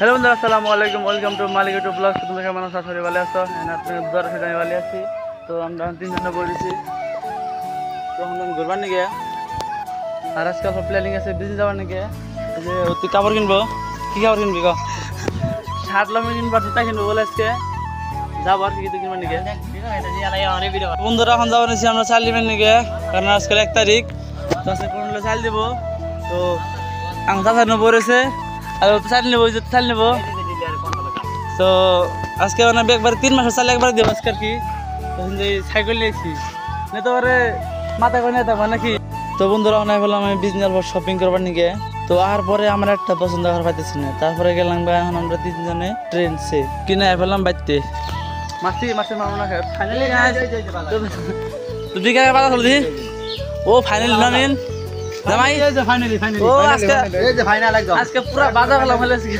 Hello বন্ধুরা, আসসালামু আলাইকুম। Welcome to Malik YouTube blog. তোমরা কেমন আছো? সবাই ভালো আছো? আপনাদের দ্বারা সেটা আমি ভালো আছি। তো আমরা তিনজনে বলেছি তো আমরা ঘুরবার নিকে, আর আজকে অল্প প্ল্যানিং আছে বিজনেস যাবার নিকে। যে তুই কাপড় কিনবো, কি কাপড় কিনবি? শার্ট লম্বা কিনবো, জুতা কিনবো বলে আজকে যাবো আর কি কিনবার নিকে। বন্ধুরা এখন যাবো নিচ্ছি আমরা চাল দিবেন নিকে, কারণ আজকে 1 তারিখ। তো আজকে কোন চাল দেবো, তো আমার চাচা নেবো রয়েছে, আর তো চাল নেবো, চাল নেবো। তো আজকে মানে একবার 3 মাসের চাল একবার দেবো আজকে আর কি। সাইকেল নিয়েছি না তো মাথা করে নিয়ে থাকবো নাকি। তো বন্ধুরা অনেক বললাম আমি বিজনেস শপিং করবার নিকে। তো আর পরে আমার একটা পছন্দ করার পাইতেছি না, তারপরে গেলাম ভাই এখন আমরা 3 জনে ট্রেন সে কিনে ফেললাম বাইতে মাছি মাছের মামা না খায় ফাইনালি। তো দিকে বাধা চলছি ও ফাইনালি নামিন জামাই ফাইনালি ও আজকে এই যে ফাইনাল একদম আজকে পুরো বাধা ফেলা ফেলেছি।